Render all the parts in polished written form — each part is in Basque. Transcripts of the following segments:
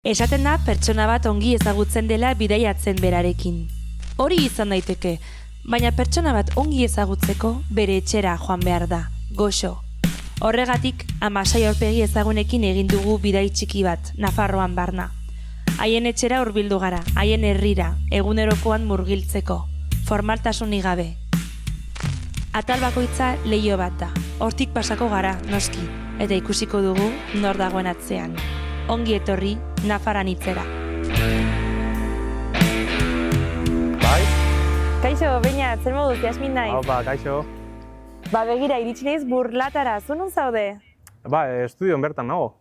Esaten da pertsona bat ongi ezagutzen dela bidaiatzen berarekin. Hori izan daiteke, baina pertsona bat ongi ezagutzeko bere etxera joan behar da, goxo. Horregatik, Amasai aurpegi ezagunekin egin dugu bidai txiki bat, Nafarroan barna. Haien etxera hurbildu gara, haien herrira, egunerokoan murgiltzeko, formaltasunik gabe. Atal bakoitza leiho bat da, hortik pasako gara, noski, eta ikusiko dugu nor dagoen atzean. Ongi etorri, Nafaran hitzera. Bai? Kaixo, Beñat, zer moduz, Jasmin naiz? Haupa, kaixo. Begira, iritsi naiz Burlatara, zu non zaude? Estudioan bertan nago.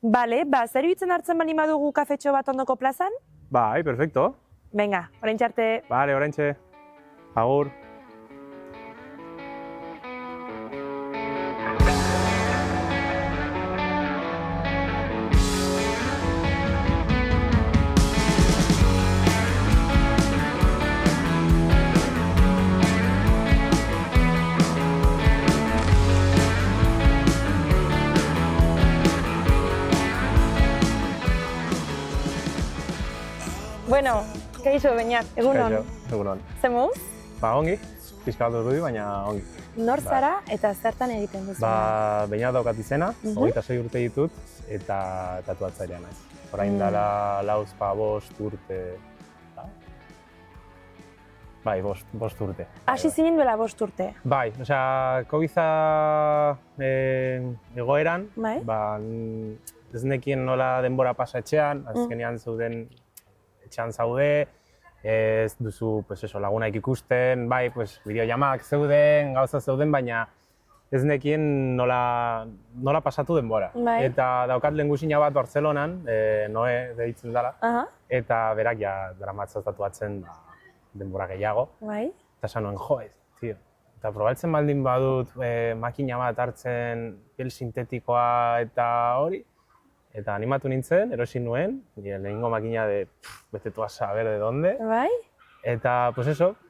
Bale, zerbitzen hartzen bali badugu kafetxo bat ondoko plazan? Bai, perfecto. Venga, oraintxe arte. Bale, oraintxe. Agur. Bueno, kaixo, Beñat, egunon. Kaixo, egunon. Zer moduz? Ongi, pixka bat dut baina ongi. Nor zara eta zertan egiten duzu? Beñat daukat izena, 26 urte ditut, eta tatuatzailea naiz. Orain dela 5 urte. Bai, 5 urte. Hasi zinen duela 5 urte? Bai, COVID-a egoeran, Bai? ez nekien nola denbora pasa etxean, azkenean zeuden etxean zaude, ez duzu lagunaik ikusten, bai, bideojamak zeuden, gauza zeuden, baina ez nekien nola pasatu denbora. Bai. Eta daukat lehengusina bat Barcelonan, Noe deitzen dela, eta berak ja dramatza tatuatzen denbora gehiago. Bai. Eta esan nuen, tio. Eta probatzen baldin badut makina bat hartzen piel sintetikoa eta hori, eta animatu nintzen, erosi nuen, nire lehenengo makina bete tu a saber de donde. Bai? Eta,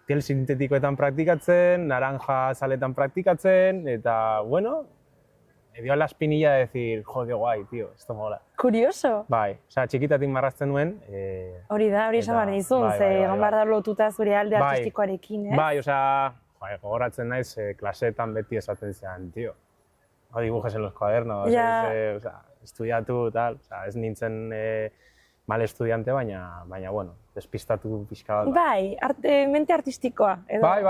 piel sintetikoetan praktikatzen, naranja azaletan praktikatzen, eta, bueno, me dio la espinilla de decir, qué guay, tío, esto mola. Kurioso. Bai, txikitatik marrazten nuen. Hori da, hori esan behar nizun, ze egon behar da lotuta zure alde artistikoarekin, ez? Bai, gogoratzen naiz, klaseetan beti esaten zean, tío, no dibujes en los cuadernos, estudiatu, tal, ez nintzen mal estudiante, baina, bueno, despistatu pixka bat. Bai, mente artistikoa, edo? Bai,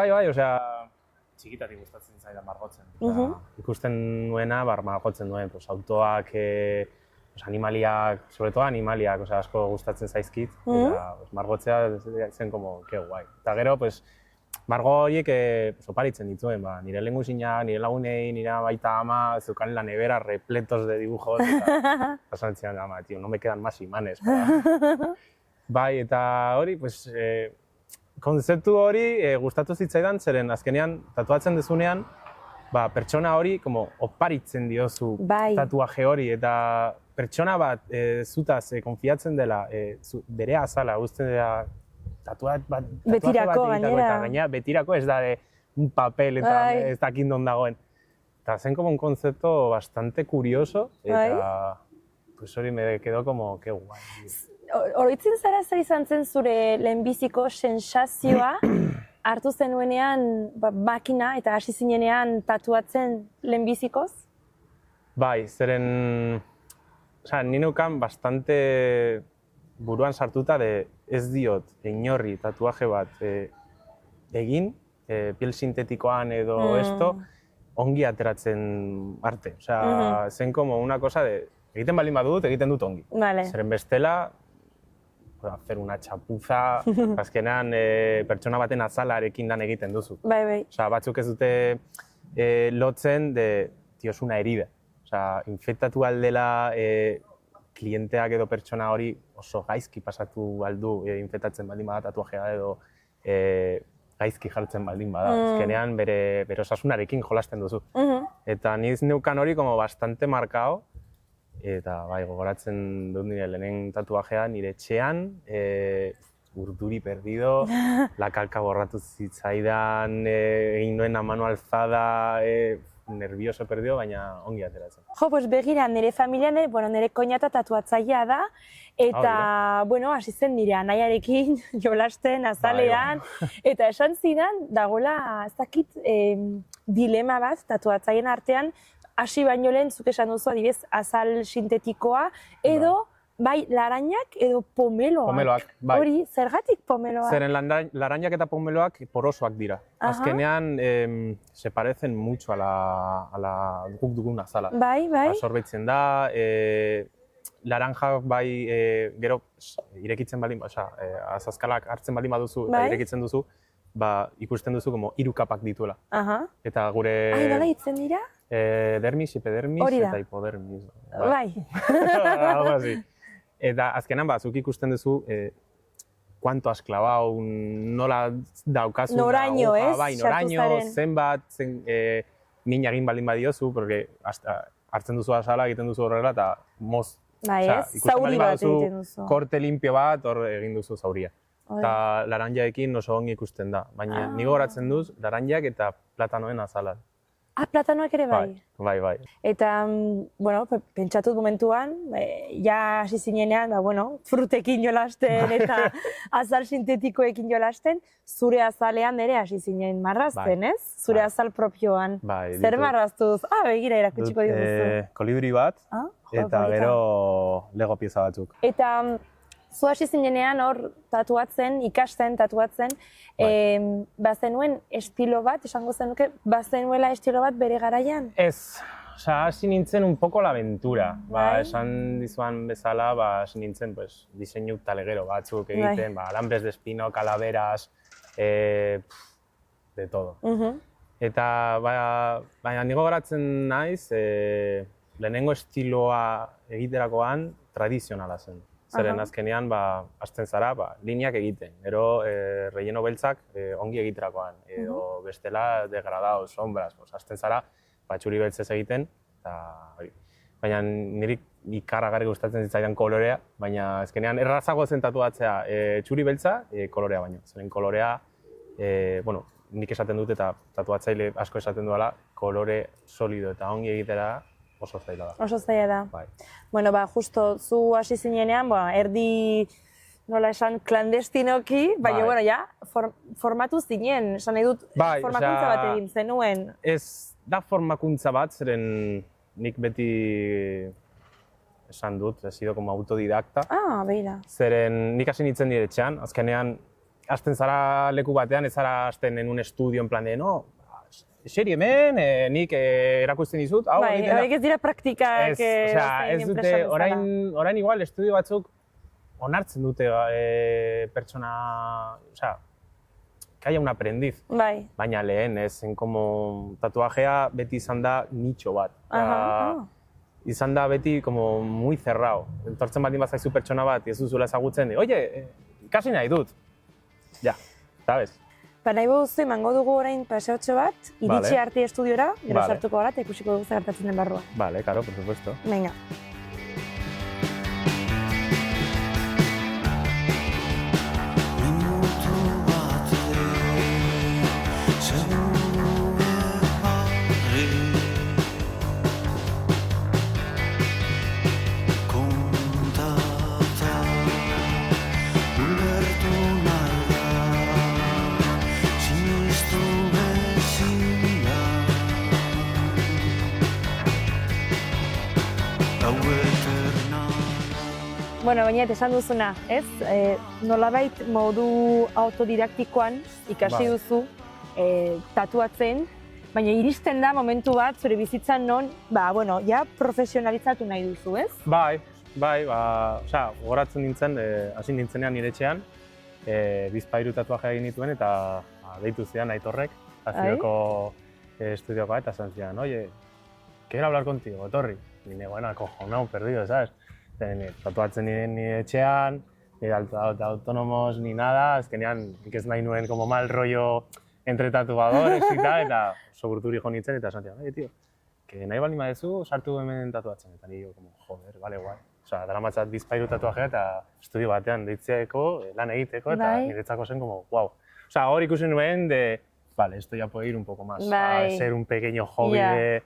txikitatik gustatzen zaidan margotzen. Ikusten nuena, margotzen duen, autoak, animaliak, sobre todo animaliak, asko gustatzen zaizkit, eta margotzea zen como, que guai. Eta gero, margo horiek oparitzen dituen, nire lehengusina, nire lagunei, nire baita ama, zeukan la nevera repletos de dibujos, eta pasan zian, ama, tío, no me quedan más imanes. Bai, eta hori, konzeptu hori gustatu zitzaidan, zeren azkenean tatuatzen dezunean, pertsona hori oparitzen diozu tatuaje hori, eta pertsona bat zutaz konfiatzen dela, bere azala, guztien dela, tatuaje bat egitako, eta gainera betirako ez da un papel eta ez dakit non dagoen. Eta zen un konzepto bastante curioso, eta hori me quedó como, que guai. Oroitzen zara zer izan zen zure lehenbiziko sensazioa hartu zenuenean makina eta hasi zinenean tatuatzen lehenbizikoz? Bai, zeren, ni neukan bastante buruan sartuta ez diot inorri tatuaje bat egin, piel sintetikoan edo esto, ongi ateratzen arte. Zen como una cosa egiten baldin badut, egiten dut ongi. Zeren bestela, hacer una chapuza, azkenean pertsona baten azalarekin lan egiten duzu. Bai. Batzuk ez dute lotzen tío, es una herida. Infektatu aldela klienteak edo pertsona hori oso gaizki pasatu aldu infektatzen baldin bada tatuajea edo gaizki jartzen baldin bada. Azkenean bere osasunarekin jolasten duzu. Eta niz neukan hori bastante markao, eta gogoratzen dut nire lehenen tatuajea nire etxean, urduri perdido, la kalka borratu zitzaidan, egin nuen a mano alzada, nervioso perdio, baina ongi ateratzen. Jo, pues begira, nire familian, nire koinata tatuatzailea da, eta, hasi zen nire anaiarekin jolasten, azalean, eta esan zidan, dagoela, ez dakit, dilema bat tatuatzaileen artean, hasi baino lehen, zuk esan duzu, adibidez, azal sintetikoa, edo, bai, larainak edo pomeloak. Pomeloak, bai. Hori, zergatik pomeloak? Zeren larainak eta pomeloak porosoak dira. Azkenean, se parecen mucho a la guk dugun azala. Bai. Absorbitzen da, laranjak bai, gero irekitzen baldin, azazkalak hartzen baldin baduzu eta irekitzen duzu, ikusten duzu como 3 kapak dituela. Eta gure... Nola hitzen dira? Dermis, hipodermis eta hipodermis. Bai. Algo así. Eta azkenan, zuk ikusten duzu, cuánto has clavado, nola daukazu... Noraino, ez? Bai, noraino, zenbat, min egin baldin badiozu, porque hartzen duzu azala, egiten duzu horrela, eta moz. Bai, ez? Zauri bat egiten duzu. Korte limpio bat, hor egin duzu zauria. Eta laranjaekin oso ongi ikusten da. Baina nigo horatzen duz, laranjak eta platanoen azalan. Platanoak ere bai? Bai. Eta, pentsatut momentuan, ja hasi zinenean, frutekin jolasten eta azal sintetikoekin jolasten, zure azalean ere hasi zinen marrazten, ez? Zure azal propioan. Zer marraztuz? Begira erakutsiko diguzu. Kolibri bat, eta gero Lego pieza batzuk. Eta, zu hasi zinenean hor ikasten tatuatzen, bazenuen estilo bat, esango zenuke, bazenuela estilo bat bere garaian? Ez, hasi nintzen un poco la aventura. Esan dizuan bezala, hasi nintzen diseinu talegero batzuk egiten, alambres de espino, calaveras, de todo. Eta, baina nigo garatzen naiz, lehenengo estiloa egiterakoan tradizionala zen. Zeren azkenean, hasten zara, lineak egiten. Gero, relleno beltzak ongi egiterakoan. Edo bestela, degradado, sombras. Hasten zara, txuri beltzez egiten. Baina niri ikaragarri gustatzen zitzaidan kolorea. Baina azkenean, errazago zen tatuatzea txuri beltza, kolorea baino. Zeren kolorea, nik esaten dut eta tatuatzaile asko esaten duela, kolore solido eta ongi egitera, oso zaila da. Oso zaila da. Justo zu hasi zinenean, erdi, nola esan, klandestinoki, baina, formatu zinen, esan nahi dut, formakuntza bat egin zenuen. Ez da formakuntza bat, zeren nik beti esan dut, he sido como autodidacta. Begira. Zeren nik hasi nintzen nire etxean, azkenean, hasten zara leku batean, ez zara hasten en un estudio, en plan de, eseri hemen, nik erakusten dizut. Horiek ez dira praktikak. Ez dute, orain igual estudio batzuk onartzen dute pertsona, que haya un aprendiz. Baina lehen, zen como tatuajea beti izan da nicho bat. Izan da beti como muy cerrado. Entortzen baldin bazaizu pertsona bat, ez duzula ezagutzen, oye, ikasi nahi dut. Ja, sabes? Nahi boduzu, emango dugu orain paseotxo bat, iritsi arte estudiora, gero sartuko gara eta ikusiko dugu gertatzen den barruan. Vale, claro, por supuesto. Venga. Baina esan duzuna, ez? Nolabait modu autodidaktikoan ikasi duzu tatuatzen, baina iristen da momentu bat zure bizitzan non, ja profesionalizatu nahi duzu, ez? Bai, gogoratzen nintzen, hasi nintzenean nire etxean, bizpahiru tatuaje egin nituen eta deitu zidan Aitorrek, azidoko estudioko eta esan zidan, oye, quiero hablar contigo, etorri. Nire, acojonado, perdido, ¿sabes? Tatuatzen nire etxean, ni autónomos ni nada, azkenean nik ez nahi nuen como mal rollo entre tatuadores eta oso burturi jo nintzen eta esan zidan, oye, tío, que nahi baldin badezu sartu hemen tatuatzen. Eta nire, joder, vale, guai. Daramatzat bizpahiru tatuajea eta estudio batean deitzeko, lan egiteko, eta niretzako zen como, wow. Hor ikusi nuen, vale, esto ya puede ir un poco más Bai. a ser un pequeño hobby Ja. de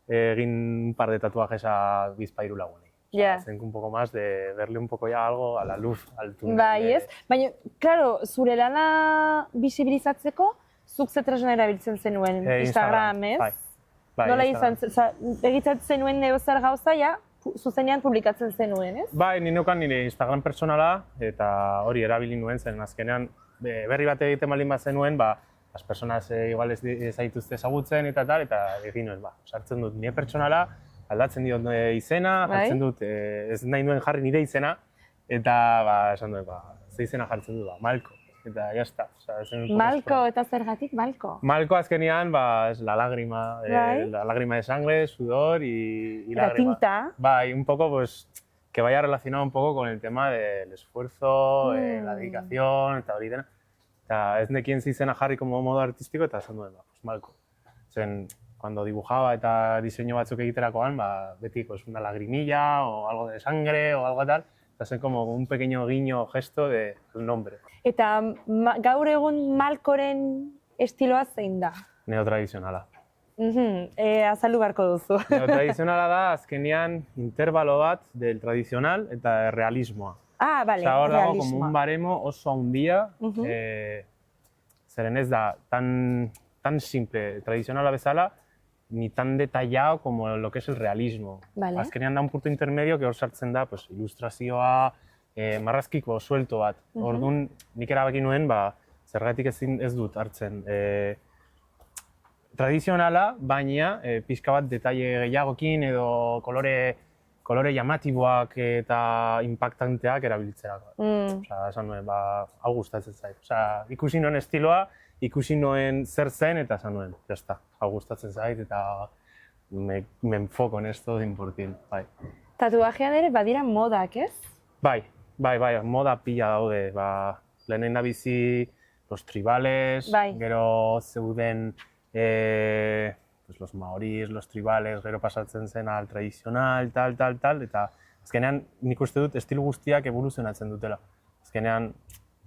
egin un par de tatuajes a bizpahiru lagunei. O sea, Ja. hacen un poco más de verle un poco ya algo a la luz, al túnel. Bai, ez? Baina, claro, zure lana bisibilizatzeko, zuk ze tresna erabiltzen zenuen Instagram, ez? Bai, Nola Instagram. izan, egiten zenuen zer gauza, ja, zuzenean publikatzen zenuen, ez? Bai, ni neukan nire Instagram personala, eta hori erabili nuen zen, azkenean berri bat egiten baldin bat zenuen, las personas igual ez zaituzte ezagutzen eta tal, eta egin nuen, sartzen dut nire pertsonala, aldatzen diot izena, jartzen dut, ez nahi nuen jarri nire izena, eta esan dut, ze izena jartzen dut, Malko, eta jazta. Malko, eta zergatik Malko? Malko azkenean, es la lágrima de sangre, sudor y la lágrima. tinta. Bai, un poco, pues, que vaya relacionado un poco con el tema del esfuerzo, la dedicación, eta hori dena. Eta ez nekien izena jarri como modo artístico, eta esan duen, pues Malko. Zen, cuando dibujaba eta diseño batzuk egiterakoan, beti pues, una lagrimilla o algo de sangre o algo tal, eta zen como un pequeño guiño gesto del nombre. Eta gaur egun Malkoren estiloa zein da? Neotradizionala. Azaldu beharko duzu. Neotradizionala da, azkenean interbalo bat del tradicional eta realismoa. Ah, bale, realismoa. Hor dago realismoa. como un baremo oso handia, zeren ez da tan simple, tradicionala bezala, ni tan detallado como lo que es el realismo. Vale. Azkenean da un punto intermedio que hor sartzen da pues, ilustrazioa, marrazkiko suelto bat. Orduan, nik erabaki nuen, zergatik ez dut hartzen tradizionala, baina pixka bat detalle gehiagokin edo kolore llamatiboak eta impactanteak erabiltzeak. Osa, esan nuen, hau gustatzen zait. Osa, ikusi nuen estiloa, ikusi nuen zer zen eta esan nuen, jazta, hau gustatzen zait eta me enfoco en esto de importin, bai. Tatuajean ere badira modak, ez? Bai, moda pila daude, lehenen da bizi los tribales, gero zeuden pues los maoris, los tribales, gero pasatzen zen al tradicional, tal, eta azkenean nik uste dut estilo guztiak evoluzionatzen dutela. Azkenean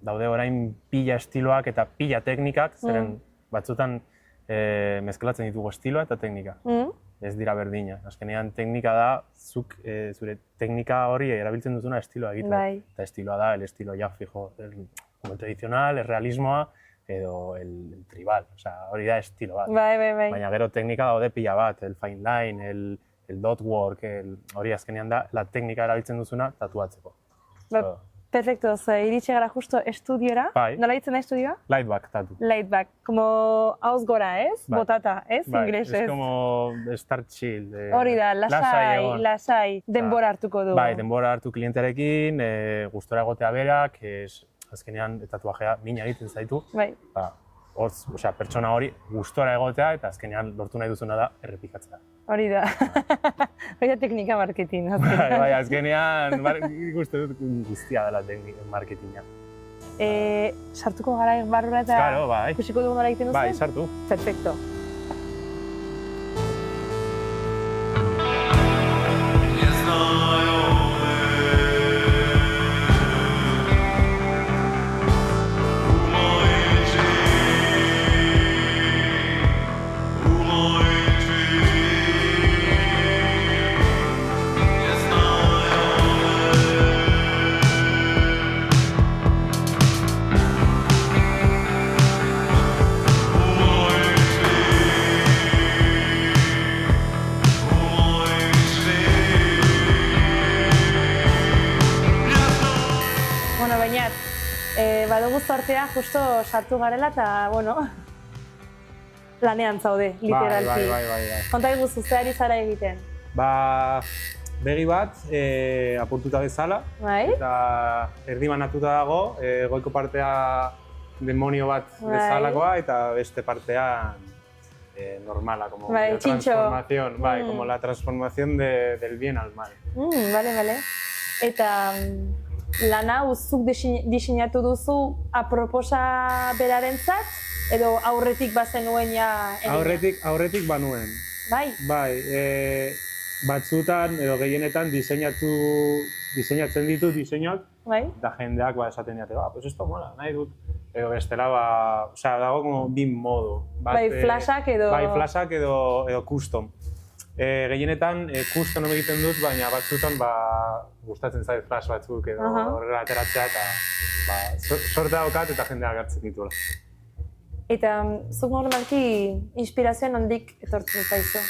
daude orain pila estiloak eta pila teknikak, zeren batzutan mezkelatzen ditugu estiloa eta teknika. Ez dira berdina. Azkenean teknika da, zuk zure teknika hori erabiltzen duzuna estiloa egiten. Eta estiloa da, el estilo ya fijo, como el tradicional, el realismoa, edo el tribal, hori da estilo bat. Baina gero teknika daude pila bat, el fine line, el dot work, hori azkenean da, la teknika erabiltzen duzuna tatuatzeko. Perfecto, iritsi gara justo estudiora. Nola ditzen da estudioa? Lightback tatu. Lightback, como hauz gora, ez? Botata, ez? Inglesez. Es como estar chill. Hori da, lasai, denbora hartuko du. Bai, denbora hartu klienterekin, gustora egotea berak, azkenean tatuajea mina egiten zaitu. Pertsona hori gustora egotea eta azkenean lortu nahi duzuna da errepikatzea. Hori da. Hori da teknika marketing. Bai, azkenean ikuste dut guztia dela marketinga. Sartuko gara barrura eta ikusiko dugu nola egiten duzen? Bai, sartu. Perfecto. Badugu zortea, justo sartu garela eta, lanean zaude, literalki. Bai. Konta iguzu, ze ari zara egiten? Begi bat, apurtuta bezala, eta erdi banatuta dago, goiko partea demonio bat bezalakoa, eta beste partea normala, como la transformación, como la transformación del bien al mal. Vale. Eta lan hau zuk diseinatu duzu aproposa berarentzat edo aurretik bazenuen ja egina? Aurretik banuen. Bai, batzutan edo gehienetan diseinatzen ditu diseinuak, eta jendeak esaten diate, pues esto mola, nahi dut edo bestela, dago como bi modu. Bai, flashak edo... Bai, flashak edo custom. Gehienetan custom egiten dut, baina batzutan gustatzen zait flash batzuk edo horrela ateratzea eta sorte daukat eta jendeak hartzen dituela. Eta zuk normalki inspirazioan handik etortzen zaizu?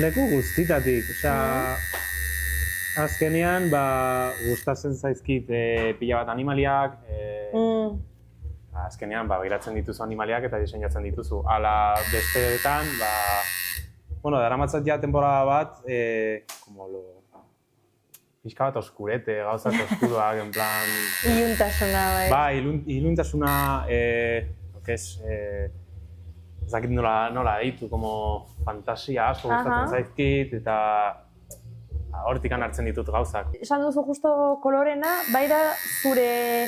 Leku guztitatik, azkenean gustatzen zaizkit pila bat animaliak, azkenean begiratzen dituzu animaliak eta diseinatzen dituzu. Hala besteetan, daramatzat ja temporada bat, pixka bat oskurete, gauzak oskuruak, en plan... Iluntasuna, bai. Bai, iluntasuna, ez dakit nola ditu, fantasia asko gustatzen zaizkit, eta hortikan hartzen ditut gauzak. Esan duzu justo kolorena, bai da zure...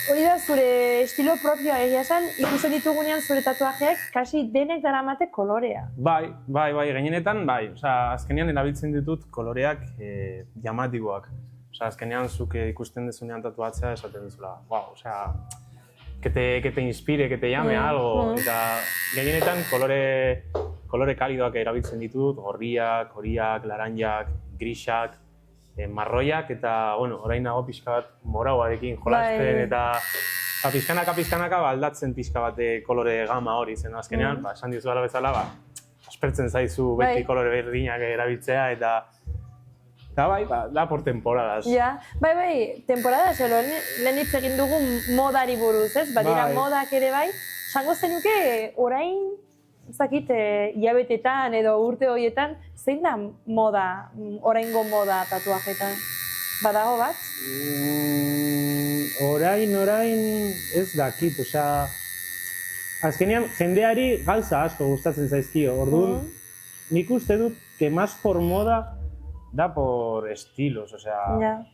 Hori da zure estilo propioa egia esan, ikusten ditugunean zure tatuajeak kasi denek daramate kolorea. Bai, gehienetan bai. Azkenean erabiltzen ditut koloreak llamatiboak. Azkenean zuk ikusten dezunean tatuatzea esaten duzula. Que te inspire, que te llame algo. Eta gehienetan kolore kalidoak erabiltzen ditut, gorriak, horiak, laranjak, grisak, marroiak eta, orain nago pixka bat morauarekin jolasten eta pixkanaka aldatzen pixka bat kolore gama hori zen azkenean, esan dizu ala bezala, aspertzen zaizu beti kolore berdinak erabiltzea eta da por temporadas. Bai, temporadas, lehen hitz egin dugu modari buruz, ez? Badira modak ere bai, esango zenuke orain, hilabetetan edo urte horietan, zein da moda, oraingo moda tatuajetan? Badago bat? Orain ez dakit, azkenean jendeari gauza asko gustatzen zaizkio, orduan nik uste dut que más por moda da por estilos,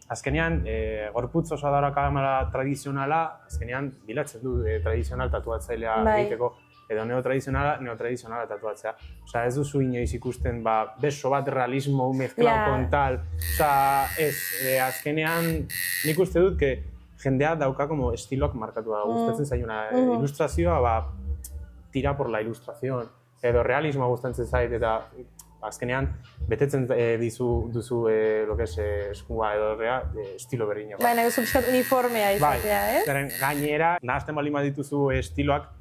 azkenean gorputz oso daukamala tradizionala, azkenean bilatzen du tradizional tatuatzailea egiteko, edo neotradizionala tatuatzea. Ez duzu inoiz ikusten beso bat realismo mezclado con tal. Azkenean nik uste dut que jendea dauka como estiloak markatua. Gustatzen zaiuna ilustrazioa tira por la ilustración. Edo realismoa gustatzen zait eta azkenean betetzen duzu eskua edo estilo berdina. Baina duzu pixkat uniformea izatea, ez? Gainera, nahazten baldin badituzu estiloak,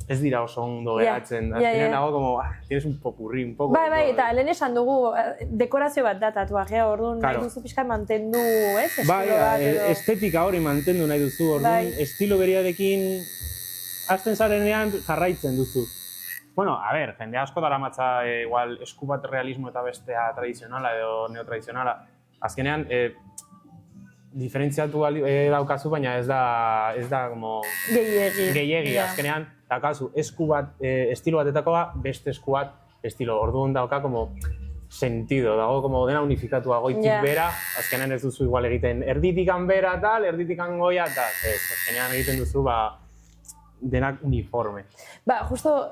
ez dira oso ondo geratzen. Azkenean dago, tienes un popurrí, un poco... Bai, eta lehen esan dugu, dekorazio bat da tatuajea, orduan nahi duzu pixkat mantendu, ez? Bai, estetika hori mantendu nahi duzu, orduan estilo beriarekin hasten zarenean jarraitzen duzu. Jende asko daramatza igual esku bat realismo eta bestea tradizionala edo neotradizionala. Azkenean, diferentziatu daukazu, baina ez da como... Gehiegi. Azkenean, daukazu esku bat, estilo batetakoa, beste esku bat, estilo. Orduan dauka como sentido, dago como dena unifikatua goitik bera, azkenean ez duzu igual egiten erditikan bera tal, erditikan goia tal. Azkenean egiten duzu denak uniforme. Justo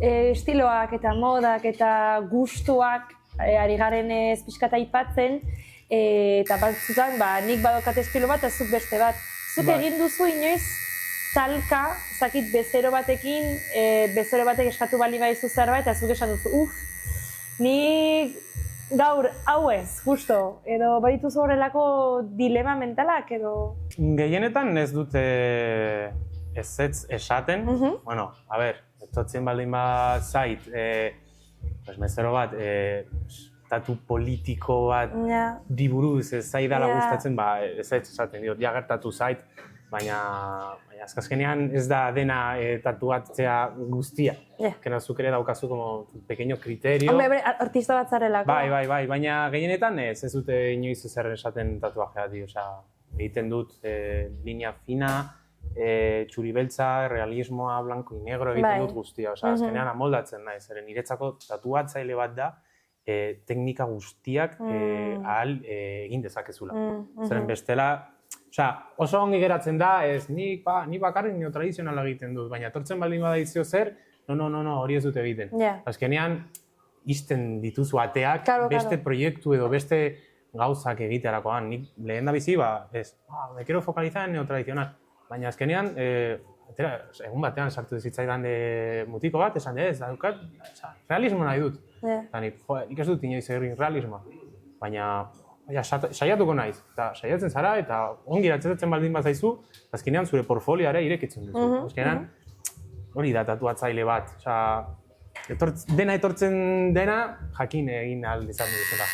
estiloak eta modak eta gustuak ari garen ez pixkata aipatzen, eta batzutan nik badokat estilo bat, ez zuk beste bat. Zuk egin duzu inoiz talka, bezero batekin, bezero batek eskatu bali baizu zerbait, eta zuk esan duzu, nik gaur hau ez, justo, edo badituzu horrelako dilema mentalak, edo... Gehienetan ez dute ezetz esaten, etortzen baldin bat zait, bezero bat, tatu politiko bat diburuz ez zaidala gustatzen, ezetz esaten diot, gertatu zait, baina azkenean ez da dena tatuatzea guztia. Kena zuk ere daukazu como pequeño criterio. Hombre, artista bat zarelako. Bai, baina gehienetan ez dute inoiz ezer esaten tatuajea, egiten dut linea fina, txuribeltza, realismoa, blanco y negro egiten dut guztia. Azkenean amoldatzen naiz, niretzako tatuatzaile bat da, teknika guztiak ahal egin dezakezula. Zeren bestela, oso ongi geratzen da, ni bakarrik neotradizionala egiten dut, baina etortzen baldin badaizio zer, no, hori ez dut egiten. Azkenean, izten dituzu ateak, beste proiektu edo beste gauzak egiterakoan. Nik lehen da bizi, me quiero focalizar en neotradizional. Baina azkenean, egun batean sartu zitzaidan mutiko bat, esan ez, daukat, realismo nahi dut. Eta nik ez dut inoiz egin realismoa. Baina saiatuko naiz, eta saiatzen zara, eta ongi atzetzen baldin bat zaizu, azkenean zure portfolioare irekitzen duzu. Azkenean, hori da tatuatzaile bat. Dena etortzen dena, jakin egin ahal izan duzula.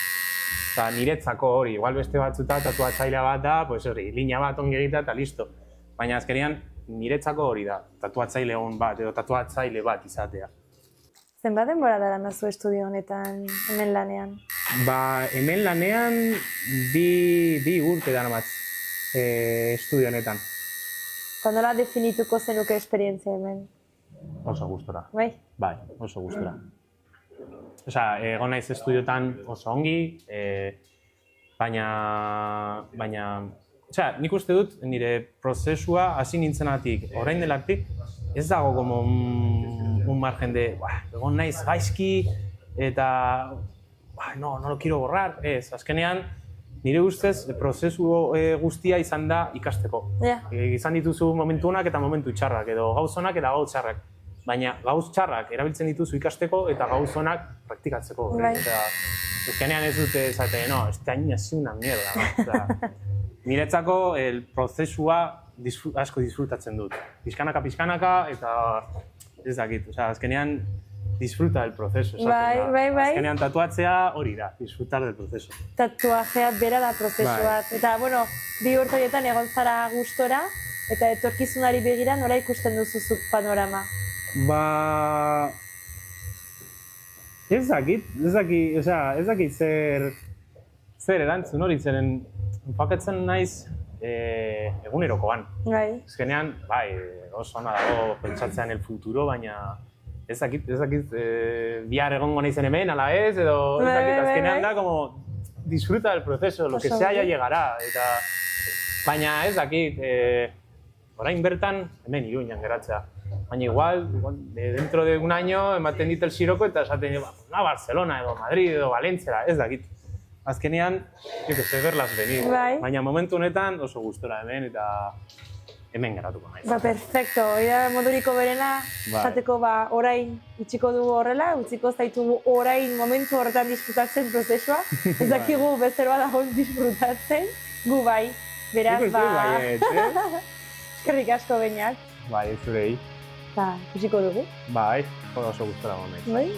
Eta niretzako hori, igual beste batzuta tatuatzailea bat da, hori, linea bat ongi egitea eta listo. Baina azkenean, niretzako hori da, tatuatzaile on bat edo tatuatzaile bat izatea. Zenbat denbora daramazu estudio honetan, hemen lanean? Hemen lanean bi urte daramatz estudio honetan. Nola definituko zenuke esperientzia hemen? Oso gustora. Bai? Bai, oso gustora. Egon naiz estudiotan oso ongi, baina nik uste dut nire prozesua hasi nintzenatik, orain delatik, ez dago como un margen de egon naiz gaizki eta no lo quiero borrar, ez, azkenean nire ustez prozesu guztia izan da ikasteko. Izan dituzu momentu onak eta momentu txarrak, edo gauz onak eta gauz txarrak. Baina gauz txarrak erabiltzen dituzu ikasteko eta gauz onak praktikatzeko. Azkenean ez dute esate, no, este año ha sido una mierda. Niretzako prozesua asko disfrutatzen dut. Pizkanaka eta ez dakit. Azkenean disfruta del proceso. Bai. Azkenean tatuatzea hori da, disfrutar del proceso. Tatuajea bera da prozesu bat. Eta, bi urte horietan egon zara gustora, eta etorkizunari begira nola ikusten duzuzuk panorama? Ez dakit zer erantzun hori, zeren enfokatzen naiz egunerokoan. Azkenean, oso ona dago pentsatzean el futuro, baina ez dakit bihar egongo naizen hemen, ala ez, edo ez dakit, azkenean da, como disfruta del proceso, lo que sea ya llegará, baina ez dakit, orain bertan, hemen Iruñan geratzea. Baina igual, dentro de un año, ematen dit el Siroko eta esaten Barcelona edo Madrid edo Valencia, ez dakit. Azkenean, verlas venir. Baina momentu honetan oso gustora hemen eta hemen geratuko naiz. Perfecto, hori da moduriko berena, esateko orain utziko dugu horrela, utziko zaitugu orain momentu horretan disfrutatzen prozesua. Ez dakigu bezer bat dagoen disfrutatzen, gu bai, beraz eskerrik asko Beñat. Bai, zurei. Ikusiko dugu. Bai, oso gustora honek. Bai,